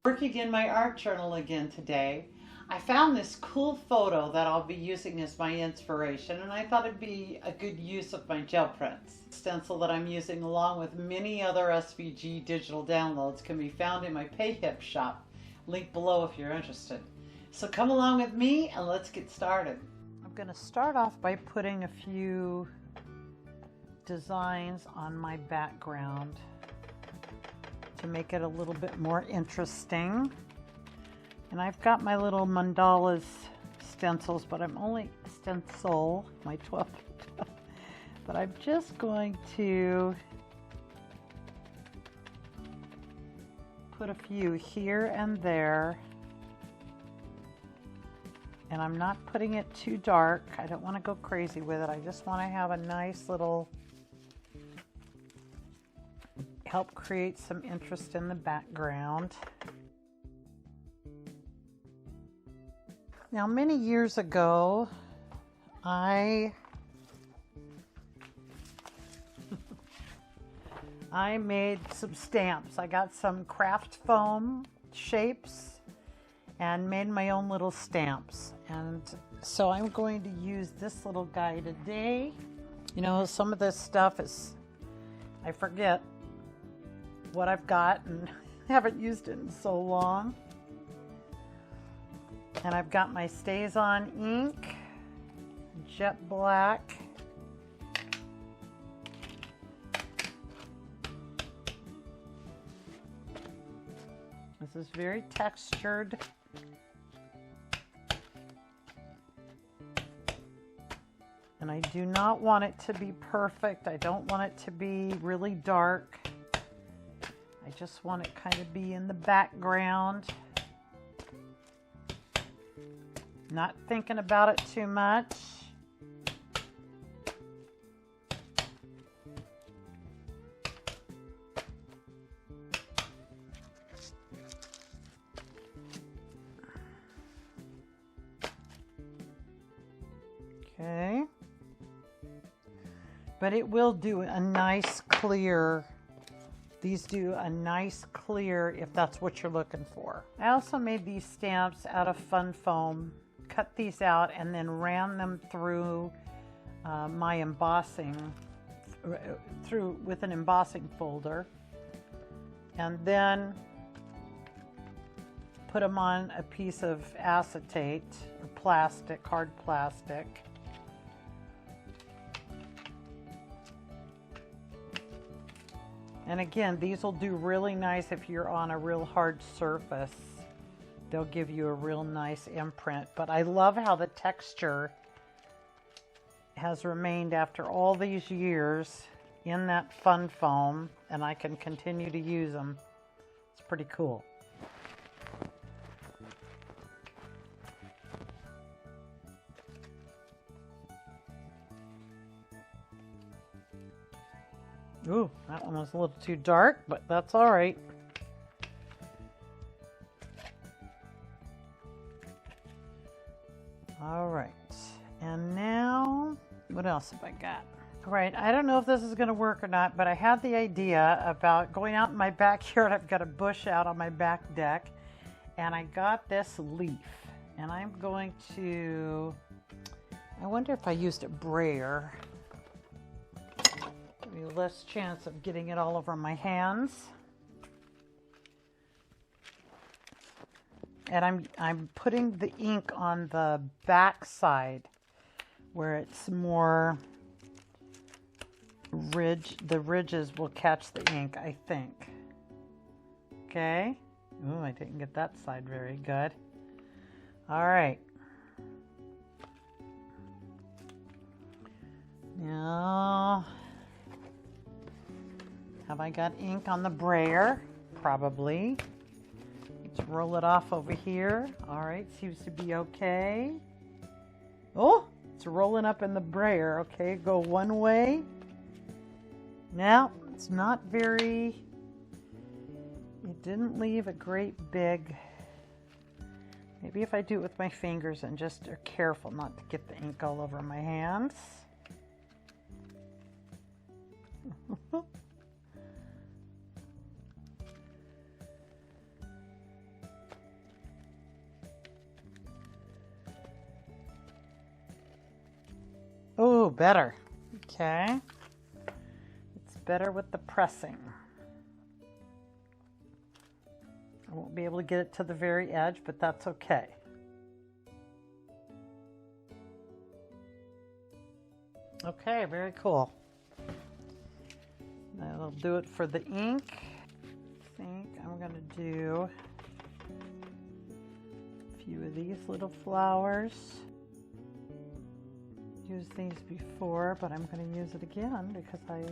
Working in my art journal again today, I found this cool photo that I'll be using as my inspiration, and I thought it'd be a good use of my gel prints. The stencil that I'm using, along with many other SVG digital downloads, can be found in my PayHip shop. Link below if you're interested. So come along with me and let's get started. I'm going to start off by putting a few designs on my background to make it a little bit more interesting. And I've got my little mandalas stencils, but I'm only stencil my 12, but I'm just going to put a few here and there. And I'm not putting it too dark. I don't want to go crazy with it. I just want to have a nice little, help create some interest in the background. Now, many years ago, I made some stamps. I got some craft foam shapes and made my own little stamps. And so I'm going to use this little guy today. You know, some of this stuff is, I forget what I've got and haven't used it in so long. And I've got my StazOn ink, jet black, this is very textured. And I do not want it to be perfect. I don't want it to be really dark. I just want it kind of be in the background. Not thinking about it too much. Okay. But it will do a nice clear. These do a nice clear if that's what you're looking for. I also made these stamps out of fun foam, cut these out, and then ran them through my embossing, with an embossing folder, and then put them on a piece of acetate or plastic, hard plastic. And again, these will do really nice if you're on a real hard surface. They'll give you a real nice imprint. But I love how the texture has remained after all these years in that fun foam, and I can continue to use them. It's pretty cool. Ooh, that one was a little too dark, but that's all right. All right, and now, what else have I got? All right, I don't know if this is gonna work or not, but I had the idea about going out in my backyard. I've got a bush out on my back deck, and I got this leaf, and I'm going to, I wonder if I used a brayer. Less chance of getting it all over my hands. And I'm putting the ink on the back side where it's more ridge. The ridges will catch the ink, I think. Okay. Ooh, I didn't get that side very good. All right. Now, have I got ink on the brayer? Probably. Let's roll it off over here. All right, seems to be okay. Oh, it's rolling up in the brayer. Okay, go one way. Now, it's not very, it didn't leave a great big, maybe if I do it with my fingers and just are careful not to get the ink all over my hands. better. Okay. It's better with the pressing. I won't be able to get it to the very edge, but that's okay. Okay, very cool. That'll do it for the ink. I think I'm going to do a few of these little flowers. Used these before, but I'm going to use it again because I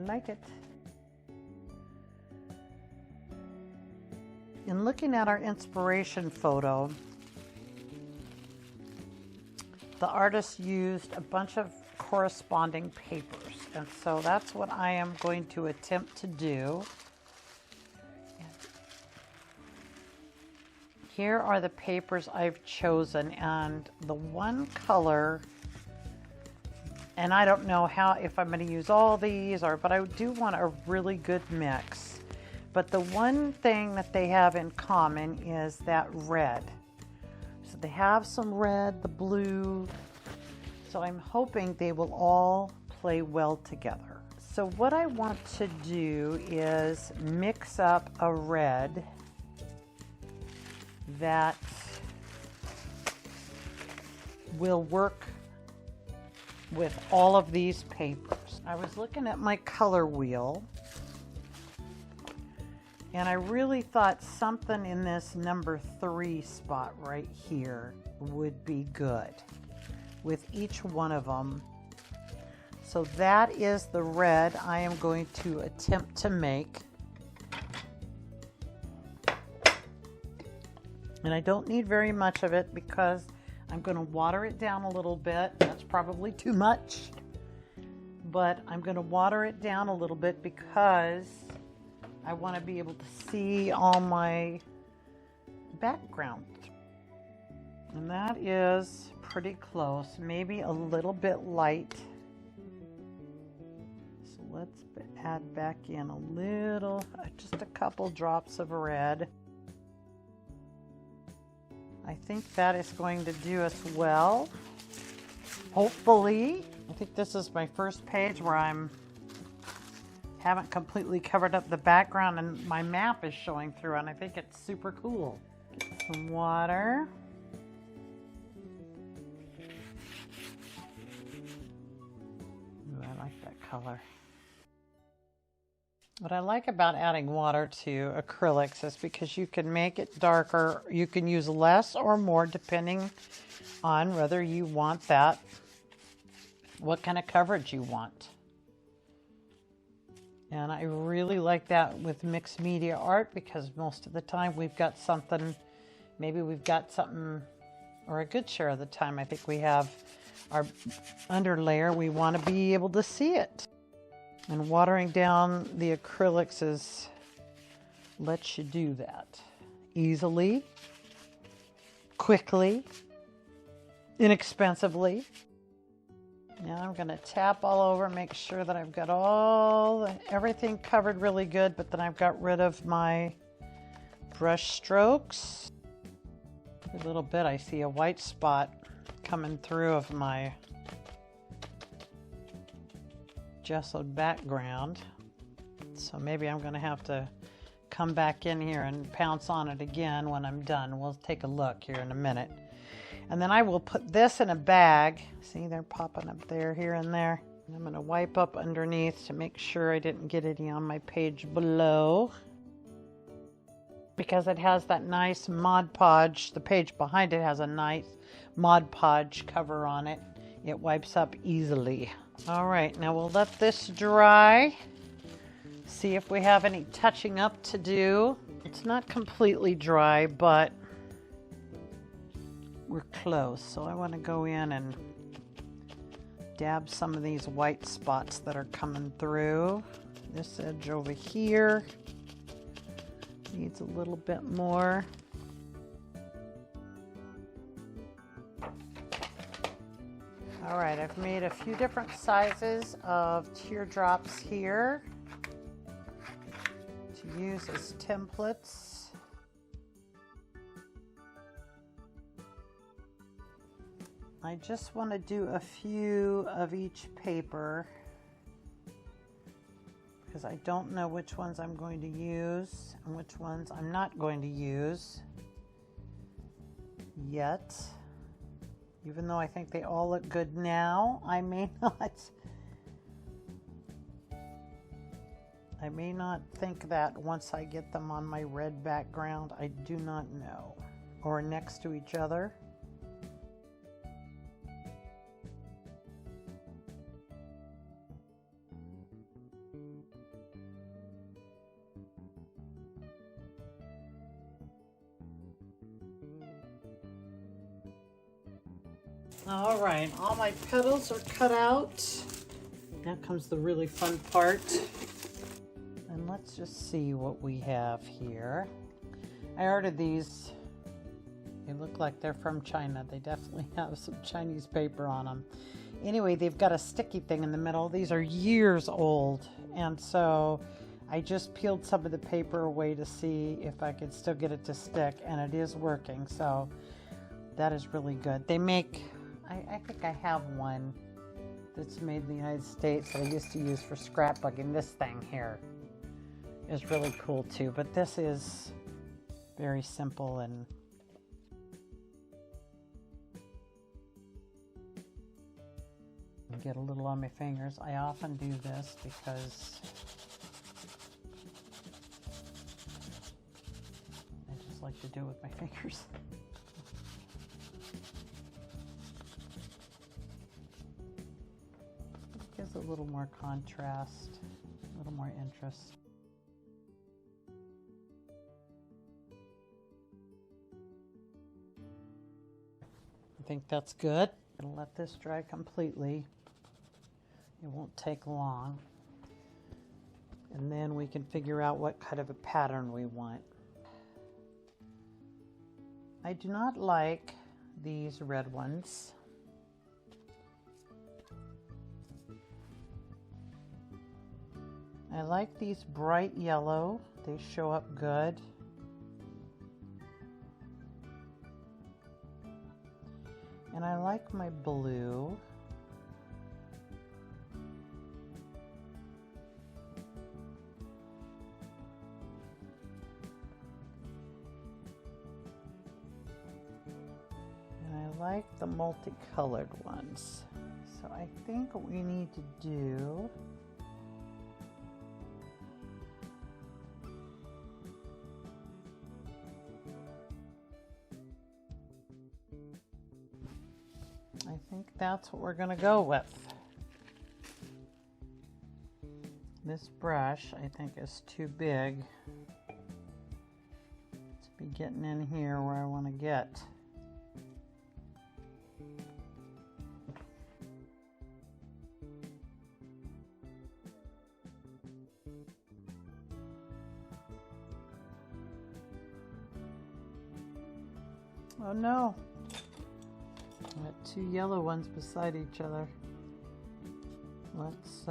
like it. In looking at our inspiration photo, the artist used a bunch of corresponding papers, and so that's what I am going to attempt to do. Here are the papers I've chosen, and the one color, and I don't know if I'm going to use all these, but I do want a really good mix. But the one thing that they have in common is that red. So they have some red, the blue. So I'm hoping they will all play well together. So what I want to do is mix up a red that will work with all of these papers. I was looking at my color wheel, and I really thought something in this number 3 spot right here would be good with each one of them. So that is the red I am going to attempt to make. And I don't need very much of it because I'm going to water it down a little bit. That's probably too much. But I'm going to water it down a little bit because I want to be able to see all my background. And that is pretty close, maybe a little bit light. So let's add back in a little, just a couple drops of red. I think that is going to do us well. Hopefully. I think this is my first page where haven't completely covered up the background and my map is showing through, and I think it's super cool. Get some water. Ooh, I like that color. What I like about adding water to acrylics is because you can make it darker. You can use less or more depending on whether you want that, what kind of coverage you want. And I really like that with mixed media art because most of the time we've got something, or a good share of the time, I think we have our underlayer. We want to be able to see it. And watering down the acrylics lets you do that easily, quickly, inexpensively. Now I'm going to tap all over, make sure that I've got everything covered really good, but then I've got rid of my brush strokes. A little bit, I see a white spot coming through of my gessoed background. So maybe I'm going to have to come back in here and pounce on it again when I'm done. We'll take a look here in a minute. And then I will put this in a bag. See, they're popping up there, here and there. And I'm going to wipe up underneath to make sure I didn't get any on my page below. Because it has that nice Mod Podge. The page behind it has a nice Mod Podge cover on it. It wipes up easily. All right, now we'll let this dry. See if we have any touching up to do. It's not completely dry, but we're close. So I want to go in and dab some of these white spots that are coming through. This edge over here needs a little bit more. All right, I've made a few different sizes of teardrops here to use as templates. I just want to do a few of each paper because I don't know which ones I'm going to use and which ones I'm not going to use yet. Even though I think they all look good now, I may not think that once I get them on my red background. I do not know. Or next to each other. All right, all my petals are cut out. Now comes the really fun part. And let's just see what we have here. I ordered these. They look like they're from China. They definitely have some Chinese paper on them. Anyway, they've got a sticky thing in the middle. These are years old. And so I just peeled some of the paper away to see if I could still get it to stick. And it is working. So that is really good. They make... I think I have one that's made in the United States that I used to use for scrapbooking. This thing here is really cool too, but this is very simple and get a little on my fingers. I often do this because I just like to do it with my fingers. Gives a little more contrast, a little more interest. I think that's good. I'm gonna let this dry completely. It won't take long. And then we can figure out what kind of a pattern we want. I do not like these red ones. I like these bright yellow. They show up good. And I like my blue. And I like the multicolored ones. So I think what we need to do that's what we're going to go with. This brush I think is too big to be getting in here where I want to get. Oh no. Got two yellow ones beside each other. Let's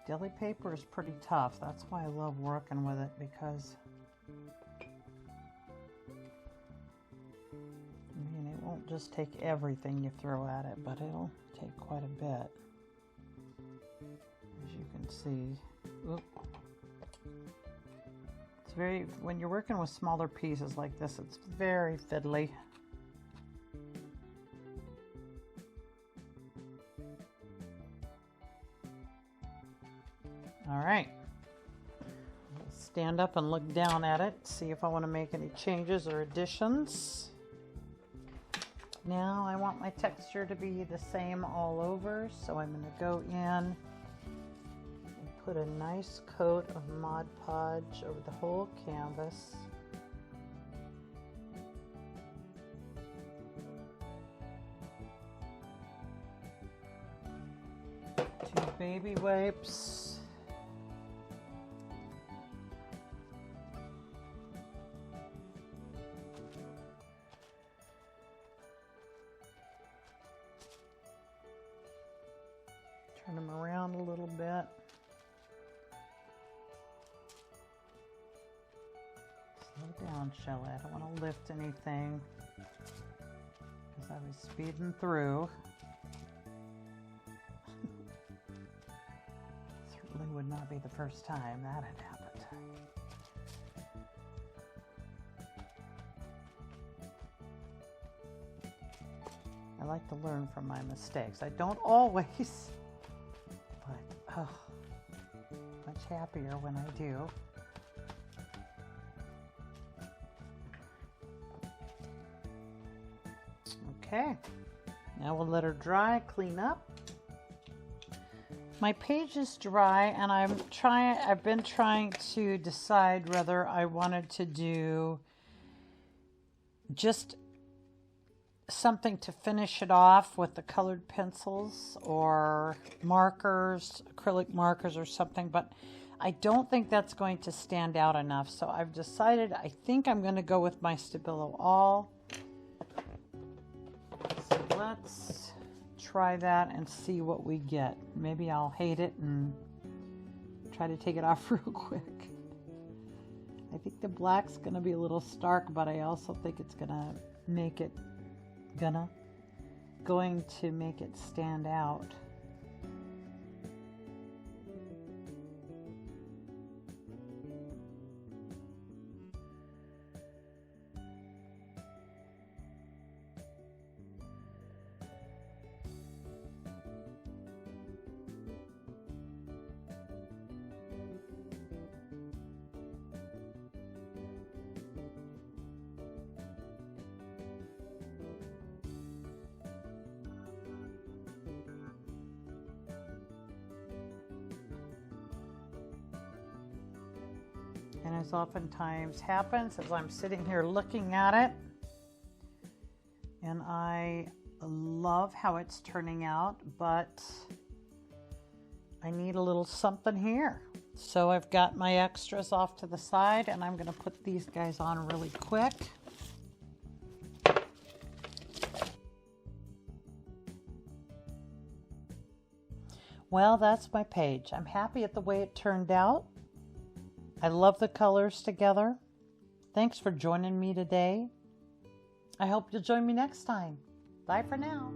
Deli paper is pretty tough. That's why I love working with it, because I mean, it won't just take everything you throw at it, but it'll take quite a bit. As you can see, it's very, when you're working with smaller pieces like this, it's very fiddly. All right, stand up and look down at it, see if I want to make any changes or additions. Now I want my texture to be the same all over, so I'm going to go in and put a nice coat of Mod Podge over the whole canvas. Two baby wipes. Turn them around a little bit. Slow down, Shelley. I don't want to lift anything because I was speeding through. Certainly would not be the first time that had happened. I like to learn from my mistakes. I don't always, but much happier when I do. Okay, now we'll let her dry, clean up. My page is dry, and I've been trying to decide whether I wanted to do just something to finish it off with the colored pencils or markers, acrylic markers or something, but I don't think that's going to stand out enough. So I've decided I think I'm going to go with my Stabilo All. So let's try that and see what we get. Maybe I'll hate it and try to take it off real quick. I think the black's going to be a little stark, but I also think it's going to make it going to make it stand out. And as oftentimes happens, as I'm sitting here looking at it, and I love how it's turning out, but I need a little something here. So I've got my extras off to the side, and I'm going to put these guys on really quick. Well, that's my page. I'm happy at the way it turned out. I love the colors together. Thanks for joining me today. I hope you'll join me next time. Bye for now.